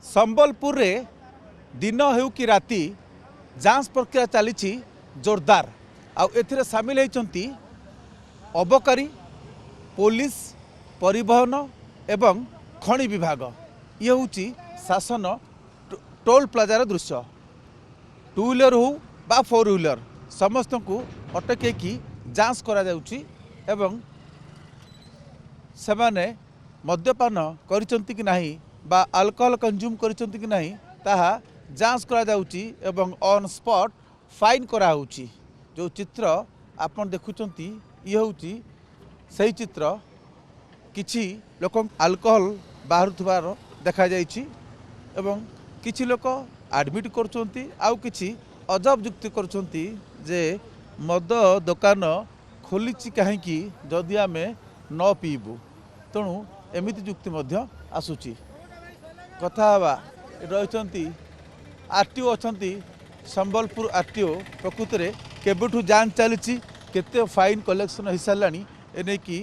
संबलपुर रे दिन हेउ कि राति जांच प्रक्रिया चली जोरदार आउ सामिल होती अबकारी पुलिस परिवहन एवं खनि विभाग ये हूँ शासन टोल प्लाजार दृश्य टू व्हीलर हो बा फोर व्हीलर समस्त को अटकई जांच करा जाउची एवं सेमाने मद्यपान करिसंती कि नहीं बा अल्कोहल कंज्यूम करिसंती कि नहीं ताहा जांच करा जाउची एवं ऑन स्पॉट फाइन करा होउची। जो चित्र आपन देखुचंती ये होउची सही चित्र किछि लोक अल्कोहल बाहरुथबार देखा जाइछि एवं किछि लोक एडमिट करछंती आउ किछि अजब युक्ति करछंती जे मद दुकान खोलिछि काहेकि जदि आमे न पीबू तेणु एमिति युक्ति मध्य आसुची कथा हवा रही आरटीओ अच्छी संबलपुर आरटीओ प्रकृत में केबठू जांच चली केते फाइन कलेक्शन हो सारा एने कि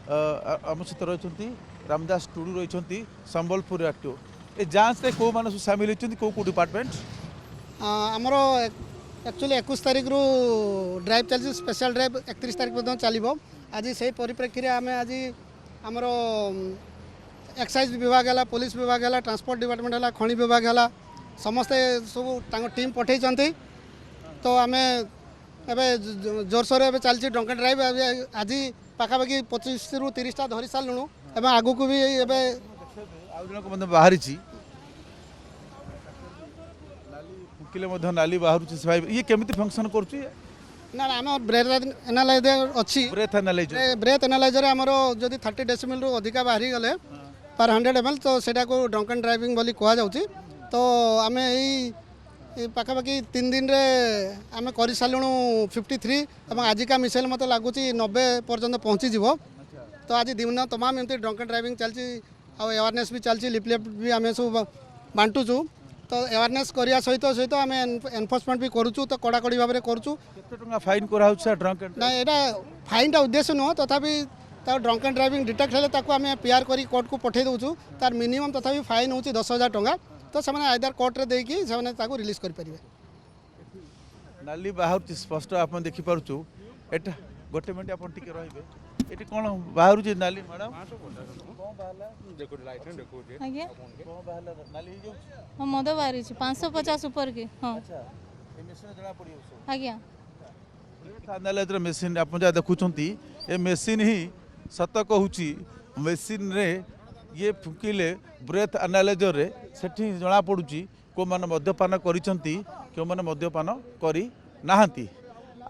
आम सहित रही रामदास टुडू रही संबलपुर आरटीओ ए जांच रे को मानस सामिल होती कौ डिपार्टमेंट आमर एक्चुअली 21 तारिख रु ड्राइव चलती स्पेशल ड्राइव 31 तारिख पर्यटन चलो आज से परिप्रेक्षी में आम आज आमर एक्साइज विभाग है पुलिस विभाग है ट्रांसपोर्ट डिपार्टमेंट है खनि विभाग है समस्ते सब टीम पठे तो आम एवं जोरसोर ए चलती ड्रंक एंड ड्राइव आज पाखापाखि 25 रु 30 धरी सारूँ एवं आगक भी एवं बाहरी फुकिले नाली बाहर ये केमिति फंक्शन करुच्ची ना आम ब्रेथ एनालाइजर अच्छी ब्रेथ एनालाइजर आमर जदि 30 डेसिमल रु अधिका बाहरी गले पर 100 ml तो सेटा को ड्रंक एंड ड्राइविंग बोली कह जाउची तो आम यही पाखापाखि 3 दिन रे आम कर सारूँ 53 और आजिका मिसेल मत लगुच 90 पर्यंत पहुँची जीव तो आज दिन तमाम एमती ड्रंक एंड ड्राइविंग चलती अवेयरनेस भी चलती लिपलेट भी आम सब बांटुचु तो अवेयरनेस करिया सहित सहित आम एनफोर्समेंट भी करूँ तो कड़ाकड़ी भाव में करूँ फाइन करा ड्रंक ना यहाँ फाइनटा उद्देश्य नुह तथापि ड्रंक एंड ड्राइविंग डिटेक्ट हेले आम पीआर कर कोर्ट को पठे दूँ तार मिनिमम तथापि फाइन हूँ 10,000 टंका तो से आइदर कोर्ट रे देकी से रिलीज करें नाली बाहर स्पष्ट आप देखिपुँ एटा गोटे मिनट आप रही कौन बाहर नाली मैडम मद बाहरी 550 ऊपर के हाँ आज्ञा एनालाइजर मेसीन आप जहाँ देखुं ये मेसीन ही सत कहूँ मेसीन रे ये फुकिले ब्रेथ एनालाइजर रे सेठी जना पड़ुची को माने मद्यपान करिसंती क्यों माने मद्यपान करी नाहांती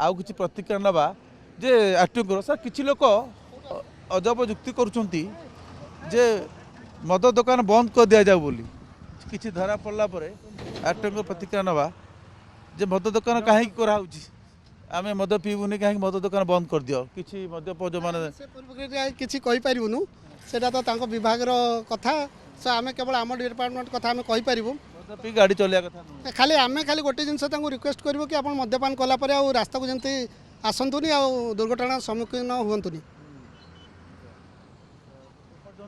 आउ किछि प्रतिक्रिया नबा जे आरटीओ सर किछि लोक अजब युक्ति करुचंती जे मद दुकान बंद कर दिया जाऊ बोली किछि धरा पड़ला परे आरटीओ प्रतिक्रिया नबा जे मद दुकान काहे करा होउची आमे मद पीबुनी काहे मद दुकान बंद कर दियो किछि मद्यप जो माने किछि कहि परिबुनु सेटा तो तांको विभाग रो कथा से आमे केवल आम डिपार्टमेंट कथा आमे कहि परिबु पी गाड़ी चलिया कथा खाली आमे खाली गोटे जिनस तांको रिक्वेस्ट करबो कि आपण मद्यपान कला परे आ रास्ता को जंती आसंतुनी आ दुर्घटना सम्मुखीन हुंतुनी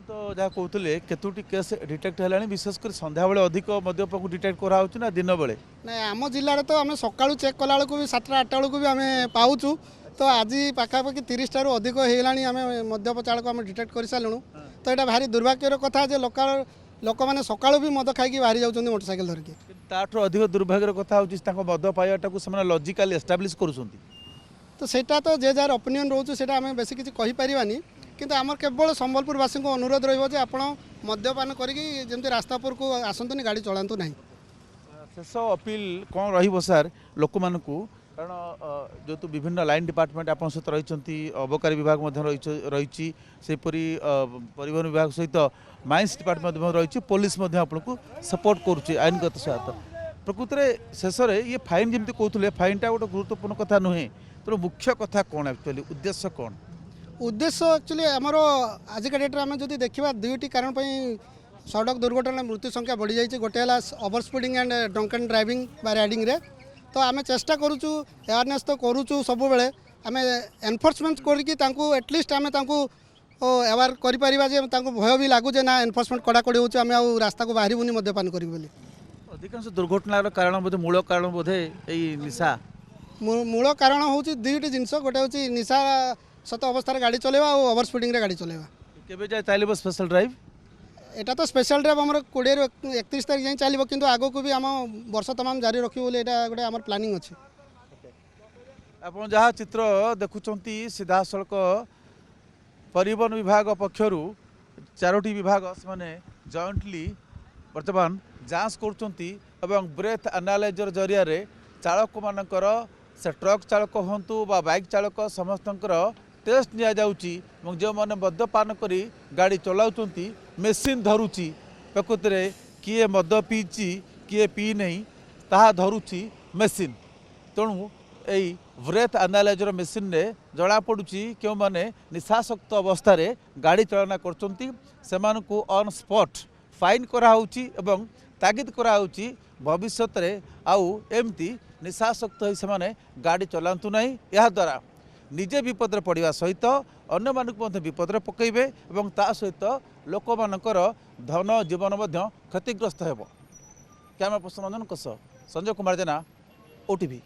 तो जहाँ कहते केतोटी केस डिटेक्ट है विशेषकर संध्या बेले अधिक मद्यप को डिटेक्ट करा ना दिन बेले ना आम जिले तो आम सकाळू चेक कला बेलू भी 7टा 8टा बेलू भी आम पाऊँ तो आज पाखापाखि 30 टारू अधिक होगानी आम मद्यप चालक आम डिटेक्ट कर सारूँ तो यहाँ भारी दुर्भाग्यर कथा जे लोक मैंने सकाळू भी मद खाई बाहरी जाऊँ मोटरसाइकेल धरिकी ताठू अधिक दुर्भाग्यर कथा हूँ मद पाइबाटा लॉजिकली एस्टाब्लिश करुँच तो सेटा तो जे जार ओपिनियन रोचे से आम बेस किसी कहीपरानी किंतु आमर केवल संबलपुरवासी को अनुरोध रही आप मद्यपान करके रास्ता पर को आसतुनि गाड़ी चलातु ना शेष अपील कौन रही सार लोक मानू कारण जो विभिन्न लाइन डिपार्टमेंट आप सहित रही अबकारी विभाग रही परिवहन विभाग सहित माइंस डिपार्टमेंट रही पुलिस आपको सपोर्ट करुच्ची आईनगत सहायता प्रकृत में शेष में ये फाइन जमी कहते फाइनटा गोटे गुरुत्वपूर्ण कथा नुहे तो मुख्य कथा कौन एक्चुअली उद्देश्य कौन उद्देश्य एक्चुअली आमर आजिका डेट्रे आम जब देखा दुईटी कारण सड़क दुर्घटना मृत्यु संख्या बढ़ी जाइए गोटे है over speeding and drunk and driving by riding रे तो आम चेष्टा करुचु अवेयरनेस तो करुचु सब बेले आम एनफोर्समेंट करके एटलिस्ट आम एवार करिपारिबा जे तांको भय भी लागू जे ना एनफोर्समेंट कड़ाकड़ी होचे आमे आउ रास्ता को बाहरिबुनी मद्यपान करिबु बोली अधिकांश दुर्घटनार कारण बोधे मूल कारण बोधे यही निशा मूल कारण होची दुईटी जिनस गोटे होची निशा सत अवस्था गाड़ी चलेवा और ओवर स्पीडिंग रे गाड़ी चलेवा केबे जाय तालिब स्पेशल ड्राइव एटा तो स्पेशल ड्राइव हमर 20 रु 31 तारिख जाई चलिबो किंतु आगो को भी हम वर्ष तमाम जारी रखिबो बोले एटा गोटे हमर प्लानिंग अछि आप जहाँ चित्र देखुं सीधा सड़क परिवहन विभाग पक्षर चारोटी विभाग से जॉइंटली बर्तमान जांच कर ब्रेथ एनालाइजर जरिया चालक मानकर से ट्रक चालक हूँ बा बाइक चालक समस्त टेस्ट नि जो मैंने मद्यपान करी गाड़ी चलाउछंती मेसीन धरुची प्रकृत में किए मद पीची किए पी नहीं ताहा धरुची मेसीन तेणु यही ब्रेथ एनालाइजर मेसीन रे जड़ा पड़ुची क्यों माने निशासक्त अवस्था रे गाड़ी चलना करचंती सेमानकु ऑन स्पॉट फाइन करा होची एवं तागिद करा होची भविष्यत रे आउ एमती निशासक्त होई सेमाने गाड़ी चलांतु नहीं यह द्वारा निजे विपद रे पड़िवा सहित अन्य मानक मध्य विपद रे पकइबे एवं ता सहित लोक मानकर धन जीवन मध्य क्षतिग्रस्त हेबो कैमरा पर्सन मंजन कस संजय कुमार जेना ओटीवी।